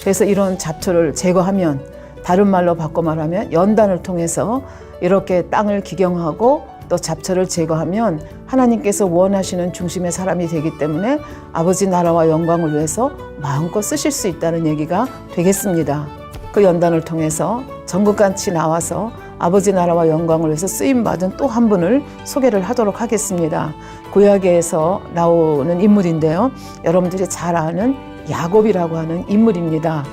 그래서 이런 잡초를 제거하면, 다른 말로 바꿔 말하면 연단을 통해서 이렇게 땅을 기경하고 또 잡초를 제거하면 하나님께서 원하시는 중심의 사람이 되기 때문에 아버지 나라와 영광을 위해서 마음껏 쓰실 수 있다는 얘기가 되겠습니다. 그 연단을 통해서 전국같이 나와서 아버지 나라와 영광을 위해서 쓰임받은 또 한 분을 소개를 하도록 하겠습니다. 구약에서 나오는 인물인데요. 여러분들이 잘 아는 야곱이라고 하는 인물입니다.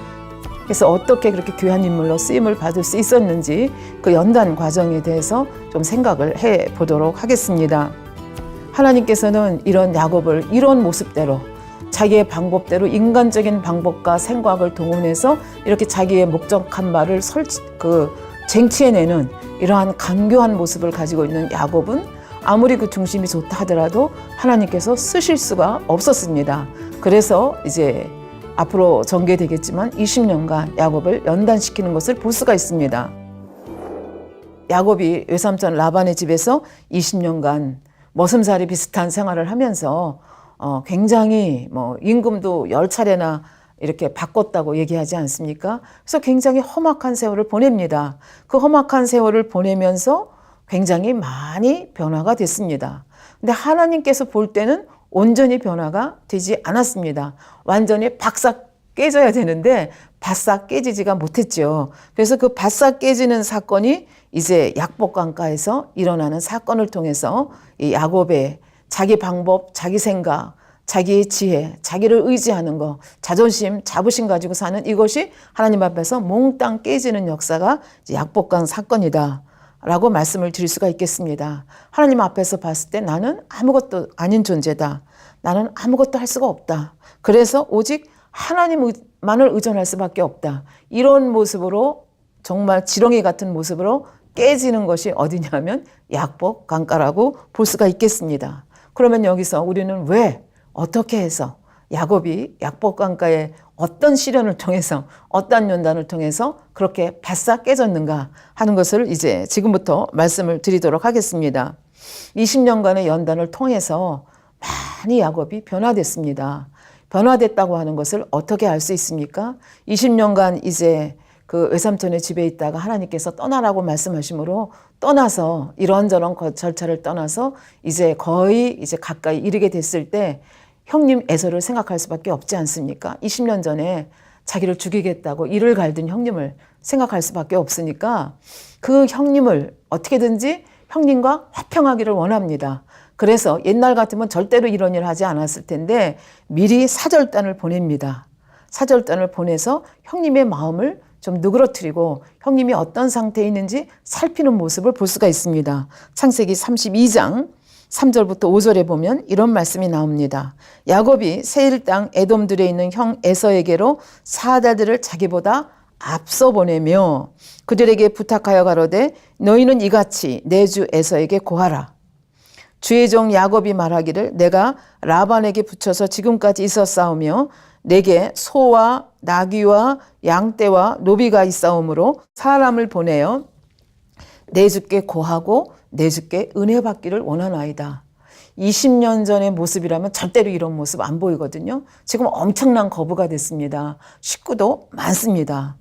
그래서 어떻게 그렇게 귀한 인물로 쓰임을 받을 수 있었는지 그 연단 과정에 대해서 좀 생각을 해 보도록 하겠습니다. 하나님께서는 이런 야곱을 이런 모습대로 자기의 방법대로 인간적인 방법과 생각을 동원해서 이렇게 자기의 목적한 바를 쟁취해내는 이러한 간교한 모습을 가지고 있는 야곱은 아무리 그 중심이 좋다 하더라도 하나님께서 쓰실 수가 없었습니다. 그래서 이제 앞으로 전개되겠지만 20년간 야곱을 연단시키는 것을 볼 수가 있습니다. 야곱이 외삼촌 라반의 집에서 20년간 머슴살이 비슷한 생활을 하면서 굉장히 임금도 10차례나 이렇게 바꿨다고 얘기하지 않습니까? 그래서 굉장히 험악한 세월을 보냅니다. 그 험악한 세월을 보내면서 굉장히 많이 변화가 됐습니다. 근데 하나님께서 볼 때는 온전히 변화가 되지 않았습니다. 완전히 바싹 깨져야 되는데 바싹 깨지지가 못했죠. 그래서 그 바싹 깨지는 사건이 이제 약복강가에서 일어나는 사건을 통해서 이 야곱의 자기 방법, 자기 생각, 자기의 지혜, 자기를 의지하는 거, 자존심, 자부심 가지고 사는 이것이 하나님 앞에서 몽땅 깨지는 역사가 약복강 사건이다 라고 말씀을 드릴 수가 있겠습니다. 하나님 앞에서 봤을 때 나는 아무것도 아닌 존재다. 나는 아무것도 할 수가 없다. 그래서 오직 하나님만을 의존할 수밖에 없다. 이런 모습으로 정말 지렁이 같은 모습으로 깨지는 것이 어디냐면 약복강가라고 볼 수가 있겠습니다. 그러면 여기서 우리는 왜 어떻게 해서 야곱이 약복강가에 어떤 시련을 통해서 어떤 연단을 통해서 그렇게 바싹 깨졌는가 하는 것을 이제 지금부터 말씀을 드리도록 하겠습니다. 20년간의 연단을 통해서 많이 야곱이 변화됐습니다. 변화됐다고 하는 것을 어떻게 알 수 있습니까? 20년간 이제 그 외삼촌의 집에 있다가 하나님께서 떠나라고 말씀하심으로 떠나서 이런저런 절차를 떠나서 이제 거의 이제 가까이 이르게 됐을 때 형님 에서를 생각할 수밖에 없지 않습니까? 20년 전에 자기를 죽이겠다고 이를 갈든 형님을 생각할 수밖에 없으니까 그 형님을 어떻게든지 형님과 화평하기를 원합니다. 그래서 옛날 같으면 절대로 이런 일을 하지 않았을 텐데 미리 사절단을 보냅니다. 사절단을 보내서 형님의 마음을 좀 누그러뜨리고 형님이 어떤 상태에 있는지 살피는 모습을 볼 수가 있습니다. 창세기 32장 3절부터 5절에 보면 이런 말씀이 나옵니다. 야곱이 세일 땅 에돔들에 있는 형 에서에게로 사다들을 자기보다 앞서 보내며 그들에게 부탁하여 가로되 너희는 이같이 내 주 에서에게 고하라. 주의 종 야곱이 말하기를 내가 라반에게 붙여서 지금까지 있었사오며 내게 소와 나귀와 양떼와 노비가 있사오므로 사람을 보내어 내 주께 고하고 내 주께 은혜 받기를 원하나이다. 20년 전의 모습이라면 절대로 이런 모습 안 보이거든요. 지금 엄청난 거부가 됐습니다. 식구도 많습니다.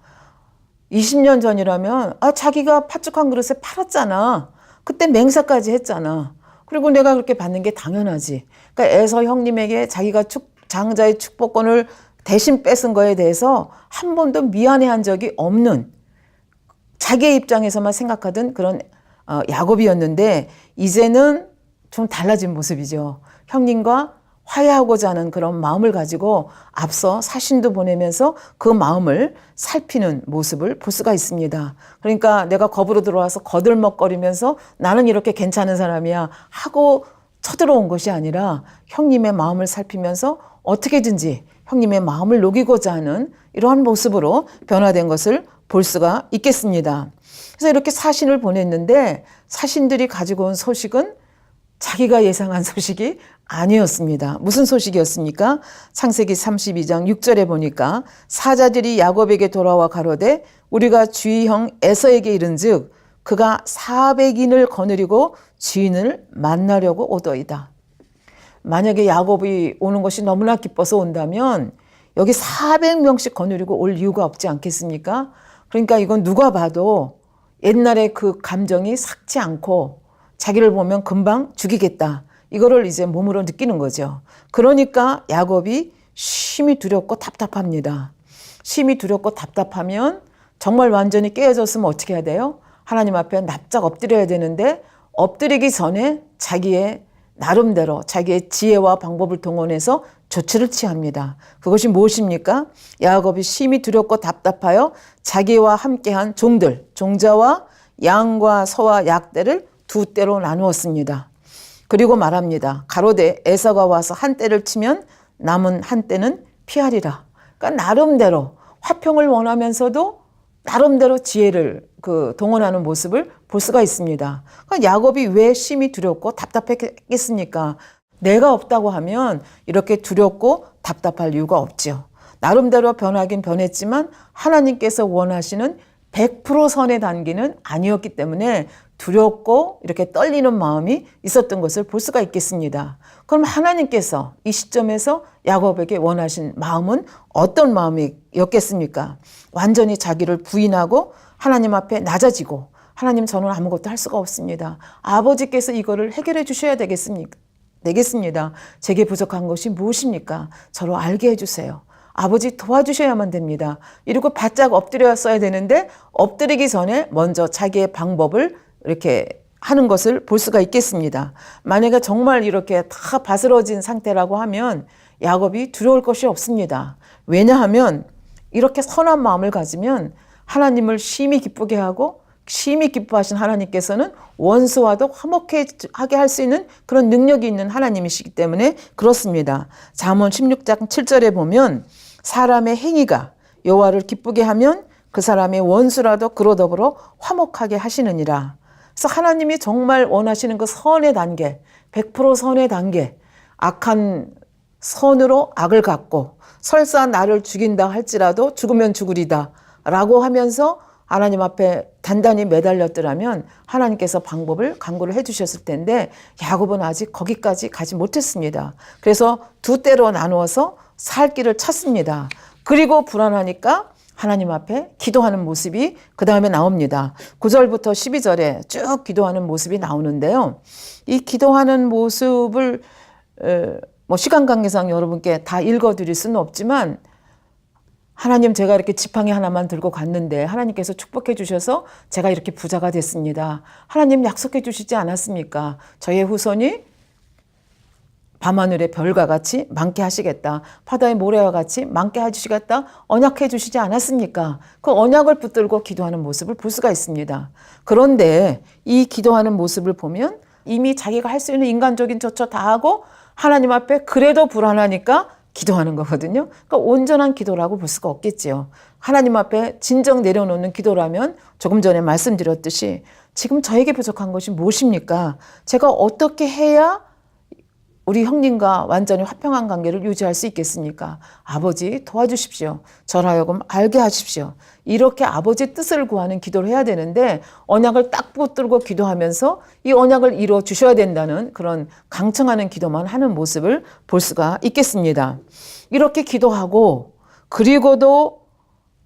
20년 전이라면 자기가 팥죽 한 그릇에 팔았잖아. 그때 맹세까지 했잖아. 그리고 내가 그렇게 받는 게 당연하지. 그러니까 에서 형님에게 자기가 장자의 축복권을 대신 뺏은 거에 대해서 한 번도 미안해한 적이 없는 자기의 입장에서만 생각하던 그런 야곱이었는데 이제는 좀 달라진 모습이죠. 형님과 화해하고자 하는 그런 마음을 가지고 앞서 사신도 보내면서 그 마음을 살피는 모습을 볼 수가 있습니다. 그러니까 내가 겁으로 들어와서 거들먹거리면서 나는 이렇게 괜찮은 사람이야 하고 쳐들어온 것이 아니라 형님의 마음을 살피면서 어떻게든지 형님의 마음을 녹이고자 하는 이러한 모습으로 변화된 것을 볼 수가 있겠습니다. 그래서 이렇게 사신을 보냈는데 사신들이 가지고 온 소식은 자기가 예상한 소식이 아니었습니다. 무슨 소식이었습니까? 창세기 32장 6절에 보니까 사자들이 야곱에게 돌아와 가로되 우리가 주의 형 에서에게 이른즉 그가 400인을 거느리고 주인을 만나려고 오더이다. 만약에 야곱이 오는 것이 너무나 기뻐서 온다면 여기 400명씩 거느리고 올 이유가 없지 않겠습니까? 그러니까 이건 누가 봐도 옛날에 그 감정이 삭지 않고 자기를 보면 금방 죽이겠다. 이거를 이제 몸으로 느끼는 거죠. 그러니까 야곱이 심히 두렵고 답답합니다. 심히 두렵고 답답하면 정말 완전히 깨어졌으면 어떻게 해야 돼요? 하나님 앞에 납작 엎드려야 되는데 엎드리기 전에 자기의 나름대로 자기의 지혜와 방법을 동원해서 조치를 취합니다. 그것이 무엇입니까? 야곱이 심히 두렵고 답답하여 자기와 함께한 종들, 종자와 양과 소와 약대를 두 떼로 나누었습니다. 그리고 말합니다. 가로되 에서가 와서 한 떼를 치면 남은 한 떼는 피하리라. 그러니까 나름대로 화평을 원하면서도 나름대로 지혜를 동원하는 모습을 볼 수가 있습니다. 그러니까 야곱이 왜 심히 두렵고 답답했겠습니까? 내가 없다고 하면 이렇게 두렵고 답답할 이유가 없죠. 나름대로 변하긴 변했지만 하나님께서 원하시는 100% 선의 단계는 아니었기 때문에 두렵고 이렇게 떨리는 마음이 있었던 것을 볼 수가 있겠습니다. 그럼 하나님께서 이 시점에서 야곱에게 원하신 마음은 어떤 마음이었겠습니까? 완전히 자기를 부인하고 하나님 앞에 낮아지고 하나님 저는 아무것도 할 수가 없습니다. 아버지께서 이거를 해결해 주셔야 되겠습니다. 제게 부족한 것이 무엇입니까? 저로 알게 해주세요. 아버지 도와주셔야만 됩니다. 이러고 바짝 엎드렸어야 되는데 엎드리기 전에 먼저 자기의 방법을 이렇게 하는 것을 볼 수가 있겠습니다. 만약에 정말 이렇게 다 바스러진 상태라고 하면 야곱이 두려울 것이 없습니다. 왜냐하면 이렇게 선한 마음을 가지면 하나님을 심히 기쁘게 하고 심히 기뻐하신 하나님께서는 원수와도 화목하게 할 수 있는 그런 능력이 있는 하나님이시기 때문에 그렇습니다. 잠언 16장 7절에 보면 사람의 행위가 여호와를 기쁘게 하면 그 사람의 원수라도 그로 더불어 화목하게 하시느니라. 그래서 하나님이 정말 원하시는 그 선의 단계, 100% 선의 단계, 악한 선으로 악을 갚고 설사 나를 죽인다 할지라도 죽으면 죽으리다 라고 하면서 하나님 앞에 단단히 매달렸더라면 하나님께서 방법을 강구를 해주셨을 텐데 야곱은 아직 거기까지 가지 못했습니다. 그래서 두 떼로 나누어서 살 길을 찾습니다. 그리고 불안하니까 하나님 앞에 기도하는 모습이 그 다음에 나옵니다. 9절부터 12절에 쭉 기도하는 모습이 나오는데요. 이 기도하는 모습을 시간 관계상 여러분께 다 읽어드릴 수는 없지만 하나님 제가 이렇게 지팡이 하나만 들고 갔는데 하나님께서 축복해 주셔서 제가 이렇게 부자가 됐습니다. 하나님 약속해 주시지 않았습니까? 저의 후손이 밤하늘의 별과 같이 많게 하시겠다. 바다의 모래와 같이 많게 해주시겠다. 언약해 주시지 않았습니까? 그 언약을 붙들고 기도하는 모습을 볼 수가 있습니다. 그런데 이 기도하는 모습을 보면 이미 자기가 할 수 있는 인간적인 조처 다 하고 하나님 앞에 그래도 불안하니까 기도하는 거거든요. 그러니까 온전한 기도라고 볼 수가 없겠지요. 하나님 앞에 진정 내려놓는 기도라면 조금 전에 말씀드렸듯이 지금 저에게 부족한 것이 무엇입니까? 제가 어떻게 해야 우리 형님과 완전히 화평한 관계를 유지할 수 있겠습니까? 아버지 도와주십시오. 저를 하여금 알게 하십시오. 이렇게 아버지 뜻을 구하는 기도를 해야 되는데 언약을 딱 붙들고 기도하면서 이 언약을 이루어 주셔야 된다는 그런 강청하는 기도만 하는 모습을 볼 수가 있겠습니다. 이렇게 기도하고 그리고도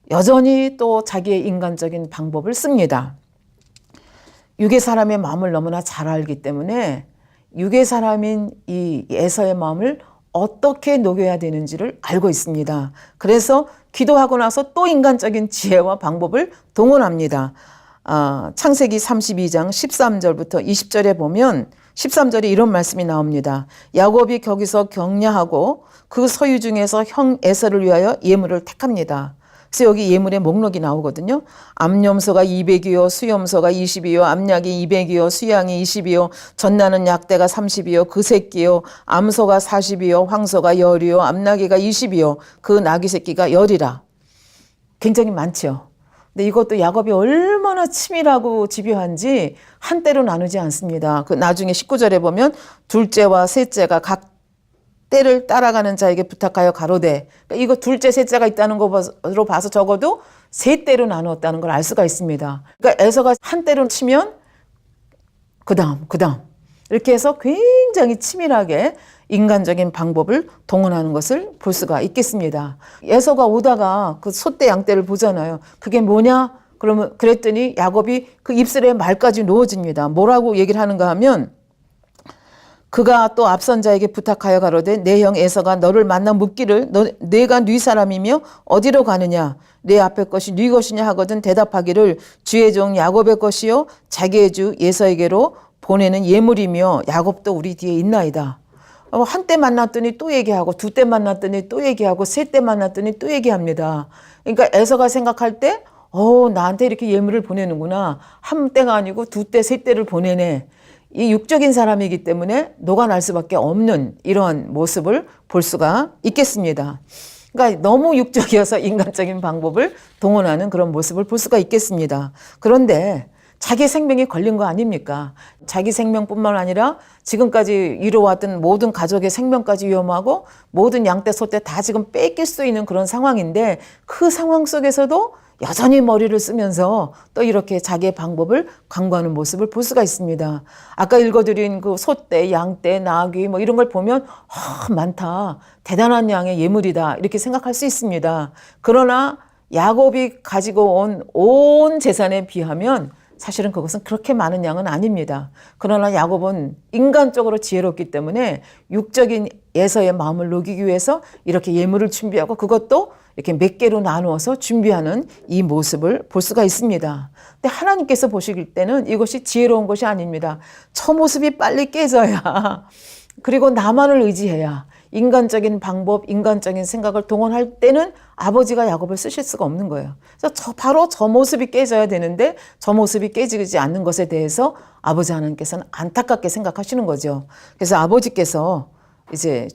여전히 또 자기의 인간적인 방법을 씁니다. 육의 사람의 마음을 너무나 잘 알기 때문에 육의 사람인 이 에서의 마음을 어떻게 녹여야 되는지를 알고 있습니다. 그래서 기도하고 나서 또 인간적인 지혜와 방법을 동원합니다. 창세기 32장 13절부터 20절에 보면 13절에 이런 말씀이 나옵니다. 야곱이 거기서 격려하고 그 소유 중에서 형 에서를 위하여 예물을 택합니다. 그래서 여기 예물의 목록이 나오거든요. 암염소가 200이요, 수염소가 20이요, 암약이 200이요, 수양이 20이요, 젖나는 약대가 30이요, 그 새끼요, 암소가 40이요, 황소가 10이요, 암나귀가 20이요, 그 나귀 새끼가 10이라. 굉장히 많죠. 근데 이것도 야곱이 얼마나 치밀하고 집요한지 한때로 나누지 않습니다. 그 나중에 19절에 보면 둘째와 셋째가 각 때를 따라가는 자에게 부탁하여 가로되, 그러니까 이거 둘째 셋째가 있다는 것으로 봐서 적어도 세 때로 나누었다는 걸 알 수가 있습니다. 그러니까 에서가 한 때로 치면 그 다음 이렇게 해서 굉장히 치밀하게 인간적인 방법을 동원하는 것을 볼 수가 있겠습니다. 에서가 오다가 그 소떼 양떼를 보잖아요. 그게 뭐냐? 그랬더니 야곱이 그 입술에 말까지 놓아집니다. 뭐라고 얘기를 하는가 하면, 그가 또 앞선 자에게 부탁하여 가로되 내 형 에서가 너를 만나 묻기를 내가 네 사람이며 어디로 가느냐, 내 앞의 것이 네 것이냐 하거든 대답하기를 주의 종 야곱의 것이요 자기의 주 에서에게로 보내는 예물이며 야곱도 우리 뒤에 있나이다. 한때 만났더니 또 얘기하고, 두 때 만났더니 또 얘기하고, 세 때 만났더니 또 얘기합니다. 그러니까 에서가 생각할 때 나한테 이렇게 예물을 보내는구나. 한 때가 아니고 두 때, 세 때를 보내네. 이 육적인 사람이기 때문에 녹아날 수밖에 없는 이러한 모습을 볼 수가 있겠습니다. 그러니까 너무 육적이어서 인간적인 방법을 동원하는 그런 모습을 볼 수가 있겠습니다. 그런데 자기 생명이 걸린 거 아닙니까? 자기 생명뿐만 아니라 지금까지 이루어왔던 모든 가족의 생명까지 위험하고 모든 양떼, 소떼 다 지금 뺏길 수 있는 그런 상황인데, 그 상황 속에서도 여전히 머리를 쓰면서 또 이렇게 자기의 방법을 강구하는 모습을 볼 수가 있습니다. 아까 읽어드린 그 소떼, 양떼, 나귀 뭐 이런 걸 보면 많다, 대단한 양의 예물이다 이렇게 생각할 수 있습니다. 그러나 야곱이 가지고 온 재산에 비하면 사실은 그것은 그렇게 많은 양은 아닙니다. 그러나 야곱은 인간적으로 지혜롭기 때문에 육적인 에서의 마음을 녹이기 위해서 이렇게 예물을 준비하고, 그것도 이렇게 몇 개로 나누어서 준비하는 이 모습을 볼 수가 있습니다. 근데 하나님께서 보실 때는 이것이 지혜로운 것이 아닙니다. 저 모습이 빨리 깨져야, 그리고 나만을 의지해야, 인간적인 방법, 인간적인 생각을 동원할 때는 아버지가 야곱을 쓰실 수가 없는 거예요. 그래서 바로 저 모습이 깨져야 되는데 저 모습이 깨지지 않는 것에 대해서 아버지 하나님께서는 안타깝게 생각하시는 거죠. 그래서 아버지께서 이제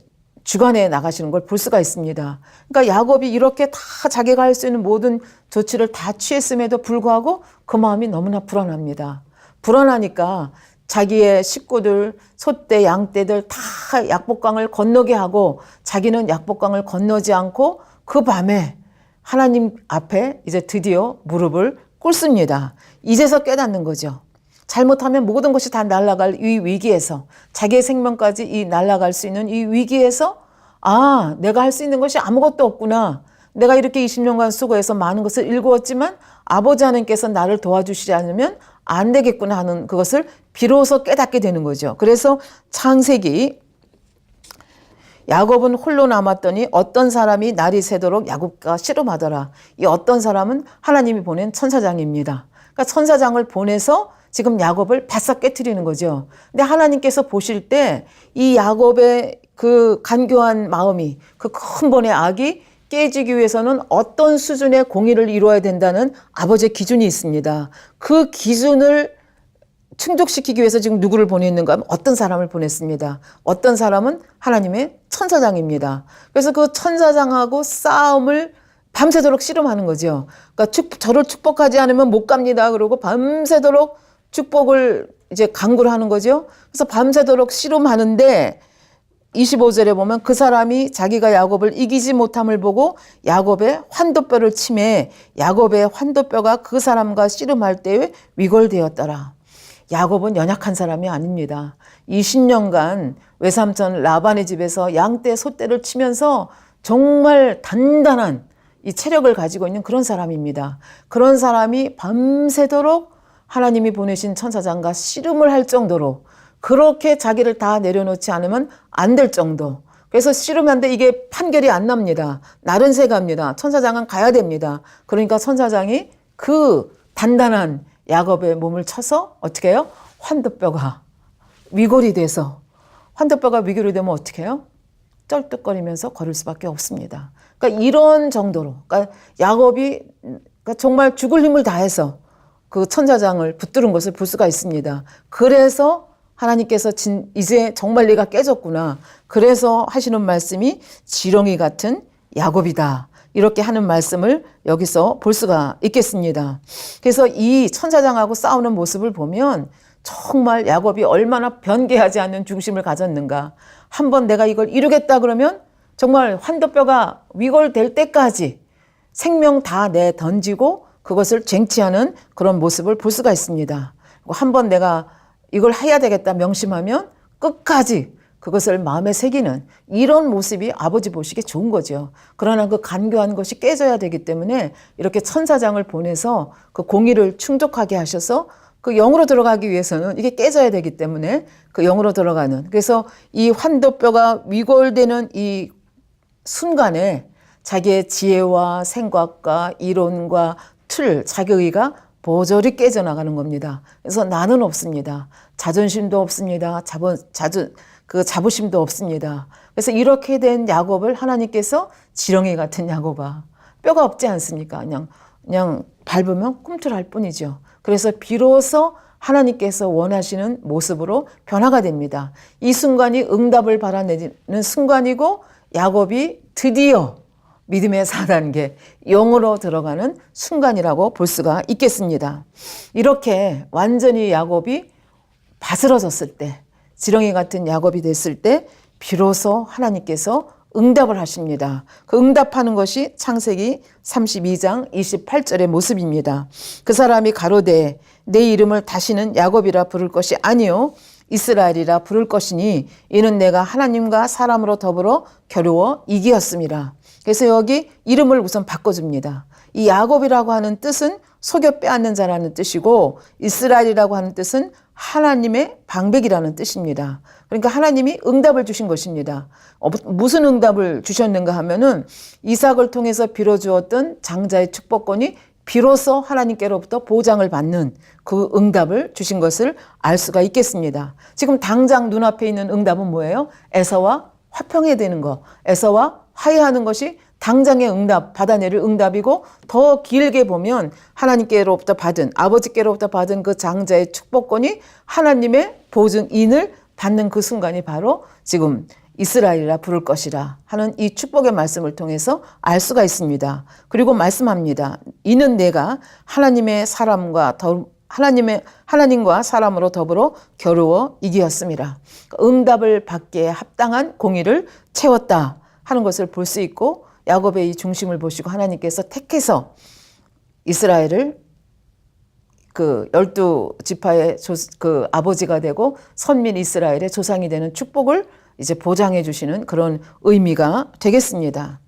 주관해 나가시는 걸 볼 수가 있습니다. 그러니까 야곱이 이렇게 다 자기가 할 수 있는 모든 조치를 다 취했음에도 불구하고 그 마음이 너무나 불안합니다. 불안하니까 자기의 식구들, 소떼, 양떼들 다 약복강을 건너게 하고 자기는 약복강을 건너지 않고 그 밤에 하나님 앞에 이제 드디어 무릎을 꿇습니다. 이제서 깨닫는 거죠. 잘못하면 모든 것이 다 날아갈 이 위기에서, 자기의 생명까지 이 날아갈 수 있는 이 위기에서, 내가 할 수 있는 것이 아무것도 없구나. 내가 이렇게 20년간 수고해서 많은 것을 일구었지만 아버지 하나님께서 나를 도와주시지 않으면 안 되겠구나 하는 그것을 비로소 깨닫게 되는 거죠. 그래서 창세기, 야곱은 홀로 남았더니 어떤 사람이 날이 새도록 야곱과 씨름하더라. 이 어떤 사람은 하나님이 보낸 천사장입니다. 그러니까 천사장을 보내서 지금 야곱을 바싹 깨트리는 거죠. 근데 하나님께서 보실 때 이 야곱의 그 간교한 마음이, 그 큰 번의 악이 깨지기 위해서는 어떤 수준의 공의를 이루어야 된다는 아버지의 기준이 있습니다. 그 기준을 충족시키기 위해서 지금 누구를 보냈는가 하면 어떤 사람을 보냈습니다. 어떤 사람은 하나님의 천사장입니다. 그래서 그 천사장하고 싸움을 밤새도록 씨름하는 거죠. 그러니까 저를 축복하지 않으면 못 갑니다. 그러고 밤새도록 축복을 이제 강구를 하는 거죠. 그래서 밤새도록 씨름하는데 25절에 보면 그 사람이 자기가 야곱을 이기지 못함을 보고 야곱의 환도뼈를 치매 야곱의 환도뼈가 그 사람과 씨름할 때에 위골되었더라. 야곱은 연약한 사람이 아닙니다. 20년간 외삼촌 라반의 집에서 양떼, 소떼를 치면서 정말 단단한 이 체력을 가지고 있는 그런 사람입니다. 그런 사람이 밤새도록 하나님이 보내신 천사장과 씨름을 할 정도로, 그렇게 자기를 다 내려놓지 않으면 안 될 정도. 그래서 씨름하는데 이게 판결이 안 납니다. 날은 새갑니다. 천사장은 가야 됩니다. 그러니까 천사장이 그 단단한 야곱의 몸을 쳐서 어떻게 해요? 환도뼈가 위골이 돼서, 환도뼈가 위골이 되면 어떻게 해요? 쩔뚝거리면서 걸을 수밖에 없습니다. 그러니까 이런 정도로, 그러니까 야곱이 정말 죽을 힘을 다해서 그 천사장을 붙들은 것을 볼 수가 있습니다. 그래서 하나님께서 이제 정말 네가 깨졌구나. 그래서 하시는 말씀이 지렁이 같은 야곱이다. 이렇게 하는 말씀을 여기서 볼 수가 있겠습니다. 그래서 이 천사장하고 싸우는 모습을 보면 정말 야곱이 얼마나 변개하지 않는 중심을 가졌는가. 한번 내가 이걸 이루겠다 그러면 정말 환도뼈가 위골될 때까지 생명 다 내던지고 그것을 쟁취하는 그런 모습을 볼 수가 있습니다. 한번 내가 이걸 해야 되겠다 명심하면 끝까지 그것을 마음에 새기는 이런 모습이 아버지 보시기에 좋은 거죠. 그러나 그 간교한 것이 깨져야 되기 때문에 이렇게 천사장을 보내서 그 공의를 충족하게 하셔서 그 영으로 들어가기 위해서는 이게 깨져야 되기 때문에 그 영으로 들어가는, 그래서 이 환도뼈가 위골되는 이 순간에 자기의 지혜와 생각과 이론과 틀, 자격의가 보절이 깨져나가는 겁니다. 그래서 나는 없습니다. 자존심도 없습니다. 자부심도 없습니다. 그래서 이렇게 된 야곱을 하나님께서 지렁이 같은 야곱아, 뼈가 없지 않습니까? 그냥 밟으면 꿈틀할 뿐이죠. 그래서 비로소 하나님께서 원하시는 모습으로 변화가 됩니다. 이 순간이 응답을 바라내는 순간이고 야곱이 드디어 믿음의 4단계 영으로 들어가는 순간이라고 볼 수가 있겠습니다. 이렇게 완전히 야곱이 바스러졌을 때, 지렁이 같은 야곱이 됐을 때 비로소 하나님께서 응답을 하십니다. 그 응답하는 것이 창세기 32장 28절의 모습입니다. 그 사람이 가로되 내 이름을 다시는 야곱이라 부를 것이 아니요 이스라엘이라 부를 것이니 이는 내가 하나님과 사람으로 더불어 겨루어 이기었음이라. 그래서 여기 이름을 우선 바꿔줍니다. 이 야곱이라고 하는 뜻은 속여 빼앗는 자라는 뜻이고 이스라엘이라고 하는 뜻은 하나님의 방백이라는 뜻입니다. 그러니까 하나님이 응답을 주신 것입니다. 무슨 응답을 주셨는가 하면은 이삭을 통해서 빌어주었던 장자의 축복권이 비로소 하나님께로부터 보장을 받는 그 응답을 주신 것을 알 수가 있겠습니다. 지금 당장 눈앞에 있는 응답은 뭐예요? 에서와 화평해야 되는 거, 에서와 화해하는 것이 당장의 응답, 받아내릴 응답이고 더 길게 보면 하나님께로부터 받은, 아버지께로부터 받은 그 장자의 축복권이 하나님의 보증인을 받는 그 순간이 바로 지금 이스라엘이라 부를 것이라 하는 이 축복의 말씀을 통해서 알 수가 있습니다. 그리고 말씀합니다. 이는 내가 하나님과 사람으로 더불어 겨루어 이기었음이라. 응답을 받기에 합당한 공의를 채웠다 하는 것을 볼 수 있고 야곱의 이 중심을 보시고 하나님께서 택해서 이스라엘을 그 12지파의 그 아버지가 되고 선민 이스라엘의 조상이 되는 축복을 이제 보장해 주시는 그런 의미가 되겠습니다.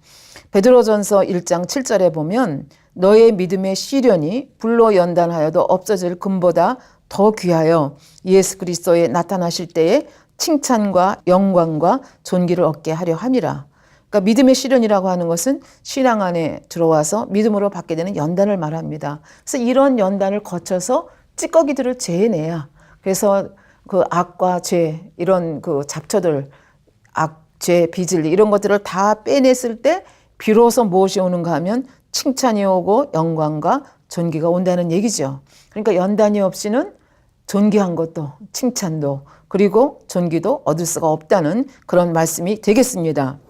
베드로전서 1장 7절에 보면 너의 믿음의 시련이 불로 연단하여도 없어질 금보다 더 귀하여 예수 그리스도에 나타나실 때에 칭찬과 영광과 존귀를 얻게 하려 함이라. 그러니까 믿음의 시련이라고 하는 것은 신앙 안에 들어와서 믿음으로 받게 되는 연단을 말합니다. 그래서 이런 연단을 거쳐서 찌꺼기들을 제해내야, 그래서 그 악과 죄, 이런 그 잡초들, 악, 죄, 비질리 이런 것들을 다 빼냈을 때 비로소 무엇이 오는가 하면 칭찬이 오고 영광과 존귀가 온다는 얘기죠. 그러니까 연단이 없이는 존귀한 것도 칭찬도 그리고 존귀도 얻을 수가 없다는 그런 말씀이 되겠습니다.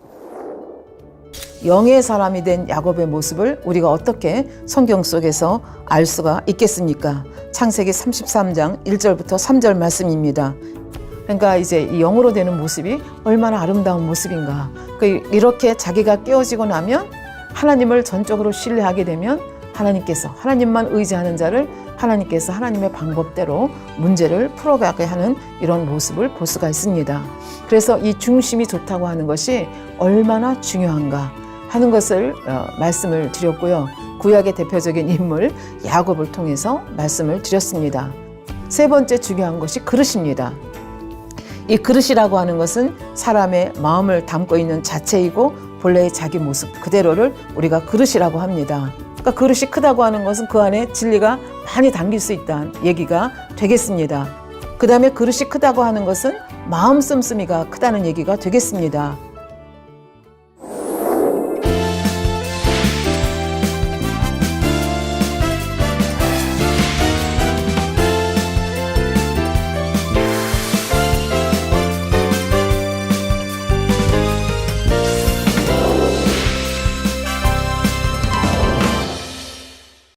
영의 사람이 된 야곱의 모습을 우리가 어떻게 성경 속에서 알 수가 있겠습니까? 창세기 33장 1절부터 3절 말씀입니다. 그러니까 이제 이 영으로 되는 모습이 얼마나 아름다운 모습인가. 이렇게 자기가 깨어지고 나면 하나님을 전적으로 신뢰하게 되면 하나님만 의지하는 자를 하나님께서 하나님의 방법대로 문제를 풀어가게 하는 이런 모습을 볼 수가 있습니다. 그래서 이 중심이 좋다고 하는 것이 얼마나 중요한가 하는 것을 말씀을 드렸고요. 구약의 대표적인 인물 야곱을 통해서 말씀을 드렸습니다. 세 번째 중요한 것이 그릇입니다. 이 그릇이라고 하는 것은 사람의 마음을 담고 있는 자체이고 본래의 자기 모습 그대로를 우리가 그릇이라고 합니다. 그러니까 그릇이 크다고 하는 것은 그 안에 진리가 많이 담길 수 있다는 얘기가 되겠습니다. 그 다음에 그릇이 크다고 하는 것은 마음 씀씀이가 크다는 얘기가 되겠습니다.